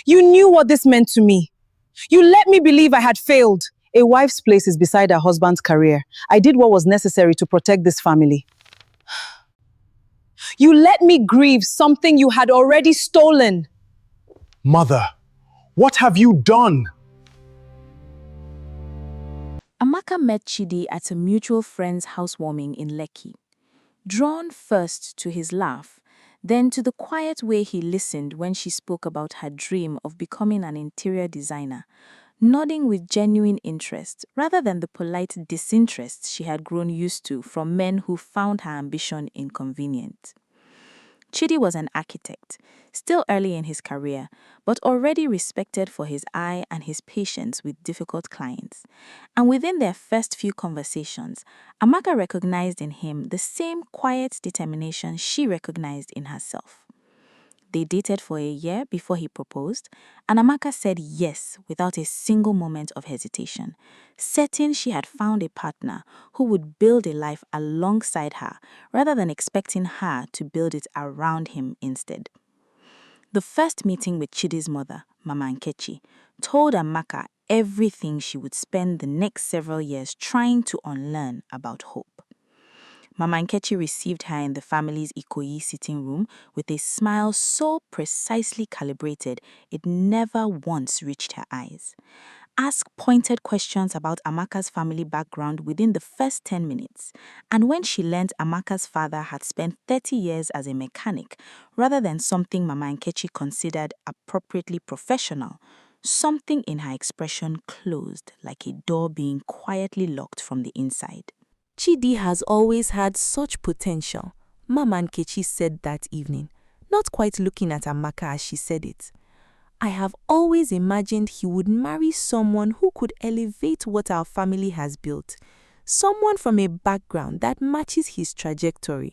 You knew what this meant to me. You let me believe I had failed. A wife's place is beside her husband's career. I did what was necessary to protect this family. You let me grieve something you had already stolen. Mother, what have you done? Amaka met Chidi at a mutual friend's housewarming in Lekki. Drawn first to his laugh, then to the quiet way he listened when she spoke about her dream of becoming an interior designer, nodding with genuine interest rather than the polite disinterest she had grown used to from men who found her ambition inconvenient. Chidi was an architect, still early in his career, but already respected for his eye and his patience with difficult clients. And within their first few conversations, Amaka recognized in him the same quiet determination she recognized in herself. They dated for a year before he proposed, and Amaka said yes without a single moment of hesitation, certain she had found a partner who would build a life alongside her rather than expecting her to build it around him instead. The first meeting with Chidi's mother, Mama Nkechi, told Amaka everything she would spend the next several years trying to unlearn about hope. Mama Nkechi received her in the family's Ikoyi sitting room with a smile so precisely calibrated it never once reached her eyes. Ask pointed questions about Amaka's family background within the first 10 minutes, and when she learned Amaka's father had spent 30 years as a mechanic rather than something Mama Nkechi considered appropriately professional, something in her expression closed like a door being quietly locked from the inside. Chidi has always had such potential, Mama Nkechi said that evening, not quite looking at Amaka as she said it. I have always imagined he would marry someone who could elevate what our family has built, someone from a background that matches his trajectory.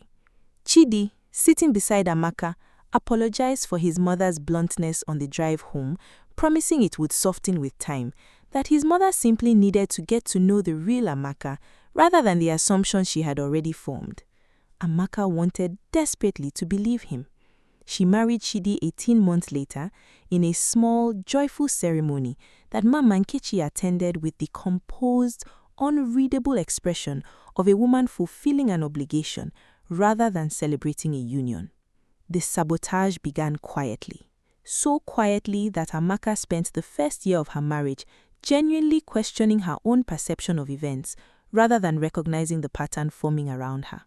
Chidi, sitting beside Amaka, apologized for his mother's bluntness on the drive home, promising it would soften with time, that his mother simply needed to get to know the real Amaka rather than the assumption she had already formed. Amaka wanted desperately to believe him. She married Chidi 18 months later in a small, joyful ceremony that Mama Nkechi attended with the composed, unreadable expression of a woman fulfilling an obligation rather than celebrating a union. The sabotage began quietly, so quietly that Amaka spent the first year of her marriage genuinely questioning her own perception of events rather than recognizing the pattern forming around her.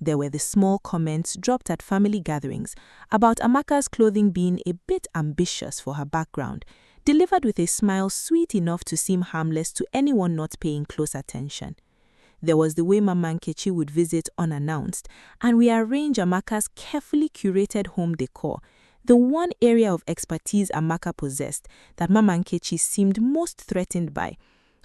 There were the small comments dropped at family gatherings about Amaka's clothing being a bit ambitious for her background, delivered with a smile sweet enough to seem harmless to anyone not paying close attention. There was the way Mama Nkechi would visit unannounced and rearrange Amaka's carefully curated home decor, the one area of expertise Amaka possessed that Mama Nkechi seemed most threatened by,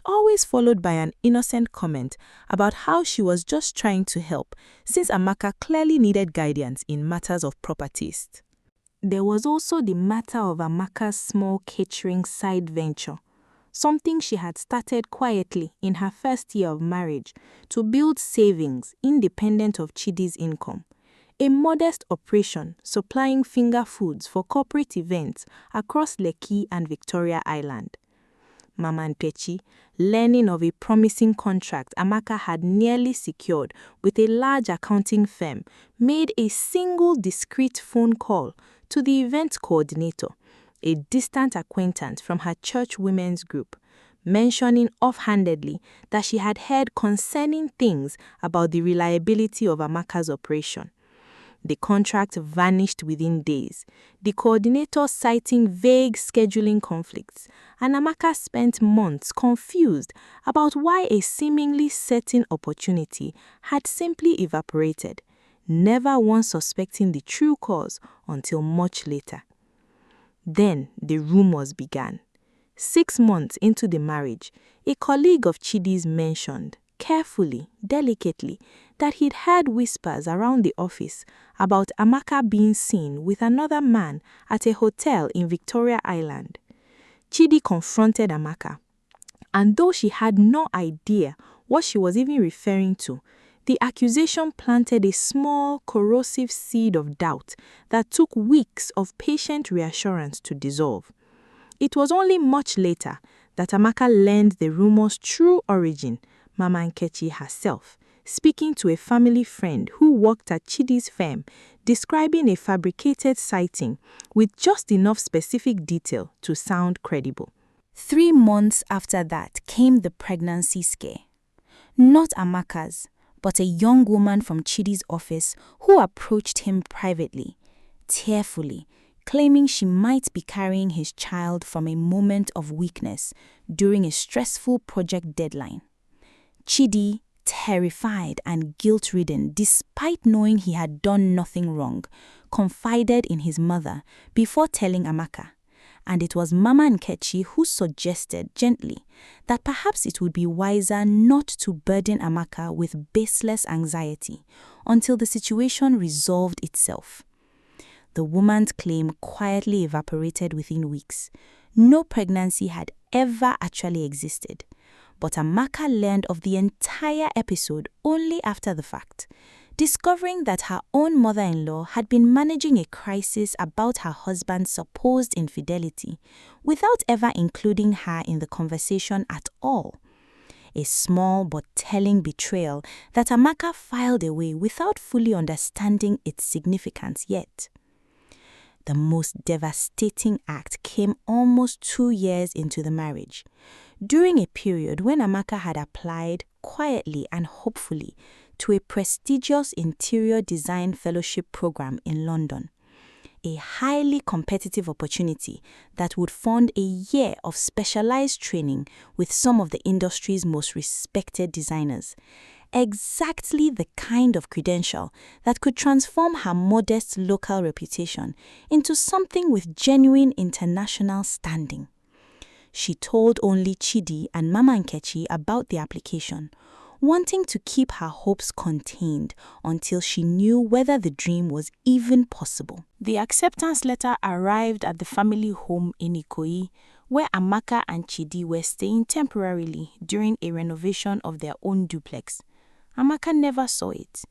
always followed by an innocent comment about how she was just trying to help, since Amaka clearly needed guidance in matters of proper taste. There was also the matter of Amaka's small catering side venture, something she had started quietly in her first year of marriage to build savings independent of Chidi's income. A modest operation supplying finger foods for corporate events across Lekki and Victoria Island. Mama Nkechi, learning of a promising contract Amaka had nearly secured with a large accounting firm, made a single discreet phone call to the event coordinator, a distant acquaintance from her church women's group, mentioning offhandedly that she had heard concerning things about the reliability of Amaka's operation. The contract vanished within days, the coordinator citing vague scheduling conflicts, and Amaka spent months confused about why a seemingly certain opportunity had simply evaporated, never once suspecting the true cause until much later. Then the rumors began. 6 months into the marriage, a colleague of Chidi's mentioned, carefully, delicately, that he'd heard whispers around the office about Amaka being seen with another man at a hotel in Victoria Island. Chidi confronted Amaka, and though she had no idea what she was even referring to, the accusation planted a small, corrosive seed of doubt that took weeks of patient reassurance to dissolve. It was only much later that Amaka learned the rumor's true origin, Mama Nkechi herself, speaking to a family friend who worked at Chidi's firm, describing a fabricated sighting with just enough specific detail to sound credible. 3 months after that came the pregnancy scare. Not Amaka's, but a young woman from Chidi's office who approached him privately, tearfully, claiming she might be carrying his child from a moment of weakness during a stressful project deadline. Chidi, terrified and guilt-ridden despite knowing he had done nothing wrong, confided in his mother before telling Amaka. And it was Mama Nkechi who suggested gently that perhaps it would be wiser not to burden Amaka with baseless anxiety until the situation resolved itself. The woman's claim quietly evaporated within weeks. No pregnancy had ever actually existed. But Amaka learned of the entire episode only after the fact, discovering that her own mother-in-law had been managing a crisis about her husband's supposed infidelity without ever including her in the conversation at all. A small but telling betrayal that Amaka filed away without fully understanding its significance yet. The most devastating act came almost 2 years into the marriage, during a period when Amaka had applied quietly and hopefully to a prestigious interior design fellowship program in London, a highly competitive opportunity that would fund a year of specialized training with some of the industry's most respected designers. Exactly the kind of credential that could transform her modest local reputation into something with genuine international standing. She told only Chidi and Mama Nkechi about the application, wanting to keep her hopes contained until she knew whether the dream was even possible. The acceptance letter arrived at the family home in Ikoyi, where Amaka and Chidi were staying temporarily during a renovation of their own duplex. Amaka never saw it.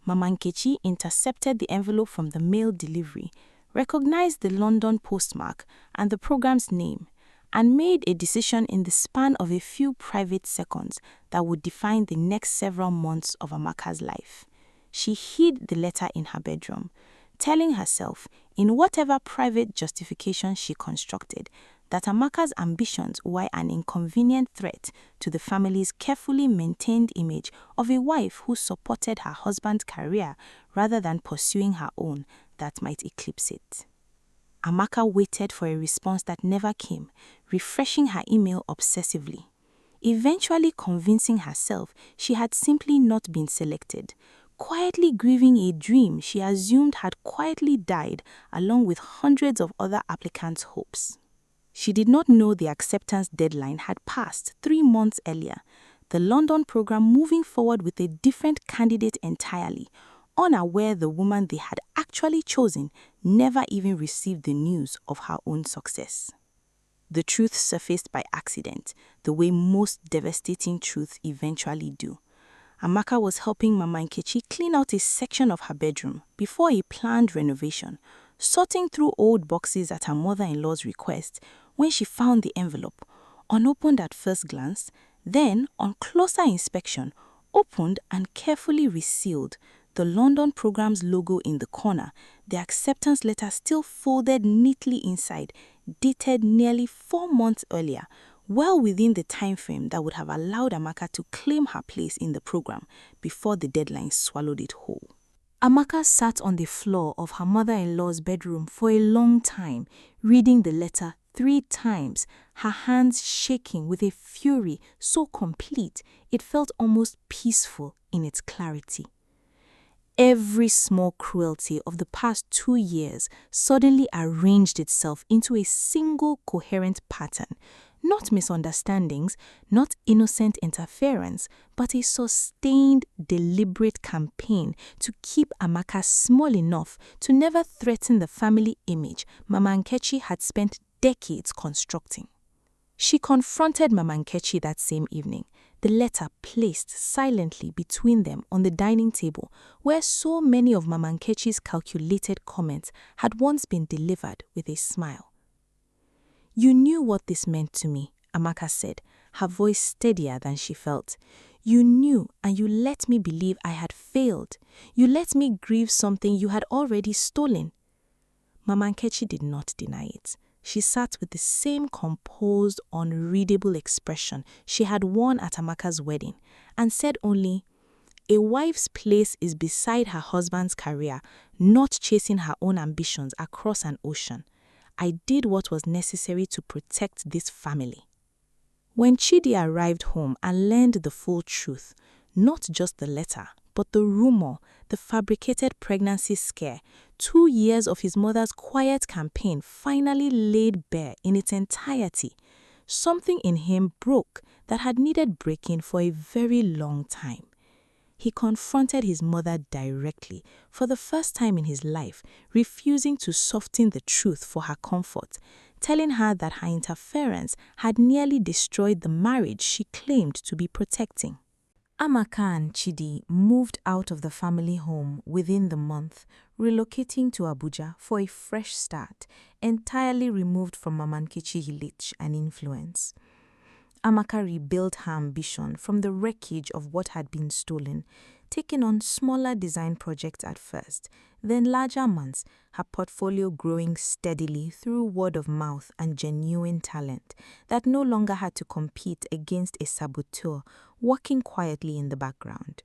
Mama Nkechi intercepted the envelope from the mail delivery, recognized the London postmark and the program's name, and made a decision in the span of a few private seconds that would define the next several months of Amaka's life. She hid the letter in her bedroom, telling herself, in whatever private justification she constructed, that Amaka's ambitions were an inconvenient threat to the family's carefully maintained image of a wife who supported her husband's career rather than pursuing her own that might eclipse it. Amaka waited for a response that never came, refreshing her email obsessively. Eventually convincing herself she had simply not been selected, quietly grieving a dream she assumed had quietly died along with hundreds of other applicants' hopes. She did not know the acceptance deadline had passed 3 months earlier, the London program moving forward with a different candidate entirely, unaware the woman they had actually chosen never even received the news of her own success. The truth surfaced by accident, the way most devastating truths eventually do. Amaka was helping Mama Nkechi clean out a section of her bedroom before a planned renovation, sorting through old boxes at her mother-in-law's request when she found the envelope, unopened at first glance, then, on closer inspection, opened and carefully resealed, the London program's logo in the corner, the acceptance letter still folded neatly inside, dated nearly 4 months earlier, well within the time frame that would have allowed Amaka to claim her place in the program before the deadline swallowed it whole. Amaka sat on the floor of her mother-in-law's bedroom for a long time, reading the letter 3 times, her hands shaking with a fury so complete it felt almost peaceful in its clarity. Every small cruelty of the past 2 years suddenly arranged itself into a single coherent pattern. Not misunderstandings, not innocent interference, but a sustained, deliberate campaign to keep Amaka small enough to never threaten the family image Mama Nkechi had spent decades constructing. She confronted Mama Nkechi that same evening, the letter placed silently between them on the dining table where so many of Mama Nkechi's calculated comments had once been delivered with a smile. You knew what this meant to me, Amaka said, her voice steadier than she felt. You knew, and you let me believe I had failed. You let me grieve something you had already stolen. Mama Nkechi did not deny it. She sat with the same composed, unreadable expression she had worn at Amaka's wedding and said only, "A wife's place is beside her husband's career, not chasing her own ambitions across an ocean. I did what was necessary to protect this family." When Chidi arrived home and learned the full truth, not just the letter, but the rumor, the fabricated pregnancy scare, 2 years of his mother's quiet campaign finally laid bare in its entirety, something in him broke that had needed breaking for a very long time. He confronted his mother directly, for the first time in his life, refusing to soften the truth for her comfort, telling her that her interference had nearly destroyed the marriage she claimed to be protecting. Amaka and Chidi moved out of the family home within the month, relocating to Abuja for a fresh start, entirely removed from Mama Nkechi Hilich and influence. Amaka rebuilt her ambition from the wreckage of what had been stolen, taking on smaller design projects at first, then larger ones, her portfolio growing steadily through word of mouth and genuine talent that no longer had to compete against a saboteur working quietly in the background.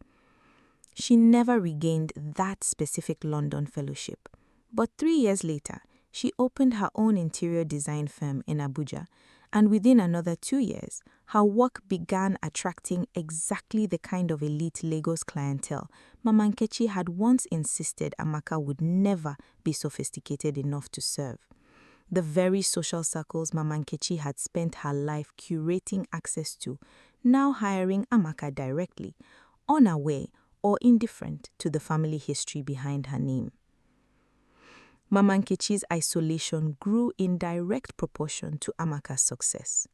She never regained that specific London fellowship, but 3 years later, she opened her own interior design firm in Abuja, and within another 2 years, her work began attracting exactly the kind of elite Lagos clientele Mama Nkechi had once insisted Amaka would never be sophisticated enough to serve. The very social circles Mama Nkechi had spent her life curating access to, now hiring Amaka directly, unaware or indifferent to the family history behind her name. Mama Nkechi's isolation grew in direct proportion to Amaka's success.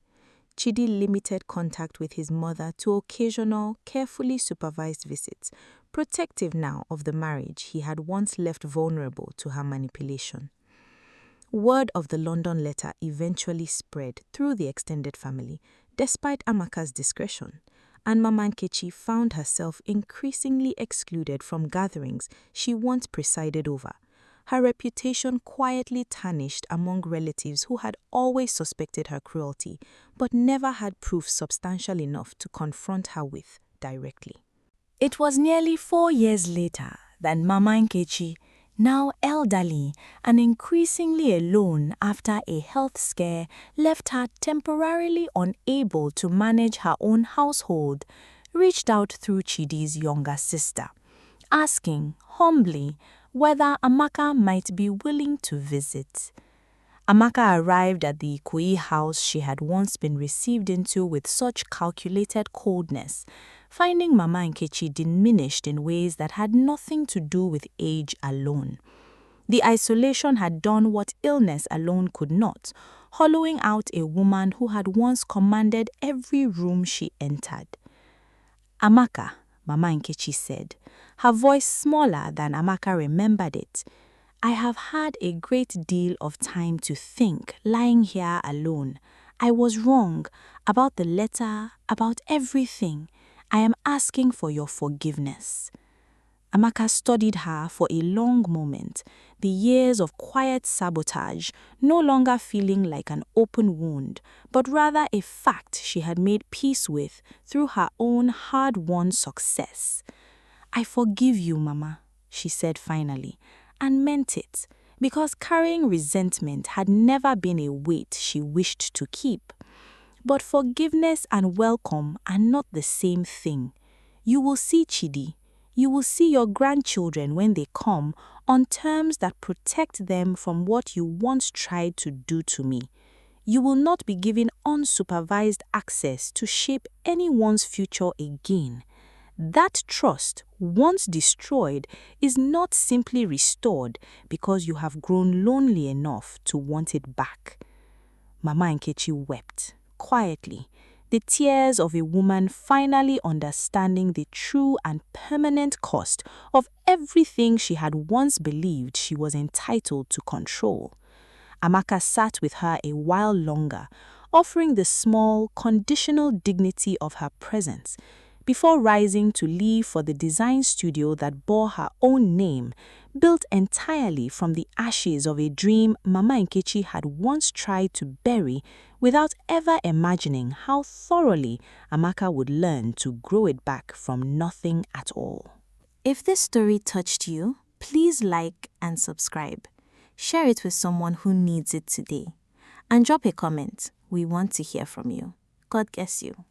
Chidi limited contact with his mother to occasional, carefully supervised visits, protective now of the marriage he had once left vulnerable to her manipulation. Word of the London letter eventually spread through the extended family, despite Amaka's discretion, and Mama Nkechi found herself increasingly excluded from gatherings she once presided over, her reputation quietly tarnished among relatives who had always suspected her cruelty, but never had proof substantial enough to confront her with directly. It was nearly 4 years later that Mama Nkechi, now elderly and increasingly alone after a health scare, left her temporarily unable to manage her own household, reached out through Chidi's younger sister, asking humbly whether Amaka might be willing to visit. Amaka arrived at the Ikoyi house she had once been received into with such calculated coldness, finding Mama Nkechi diminished in ways that had nothing to do with age alone. The isolation had done what illness alone could not, hollowing out a woman who had once commanded every room she entered. "Amaka," Mama Nkechi said, her voice smaller than Amaka remembered it, "I have had a great deal of time to think lying here alone. I was wrong about the letter, about everything. I am asking for your forgiveness." Amaka studied her for a long moment, the years of quiet sabotage no longer feeling like an open wound, but rather a fact she had made peace with through her own hard-won success. "I forgive you, Mama," she said finally, and meant it, because carrying resentment had never been a weight she wished to keep. But forgiveness and welcome are not the same thing. You will see Chidi. You will see your grandchildren when they come on terms that protect them from what you once tried to do to me. You will not be given unsupervised access to shape anyone's future again. That trust, once destroyed, is not simply restored because you have grown lonely enough to want it back. Mama Nkechi wept, quietly, the tears of a woman finally understanding the true and permanent cost of everything she had once believed she was entitled to control. Amaka sat with her a while longer, offering the small, conditional dignity of her presence, before rising to leave for the design studio that bore her own name, built entirely from the ashes of a dream Mama Nkechi had once tried to bury without ever imagining how thoroughly Amaka would learn to grow it back from nothing at all. If this story touched you, please like and subscribe. Share it with someone who needs it today. And drop a comment. We want to hear from you. God bless you.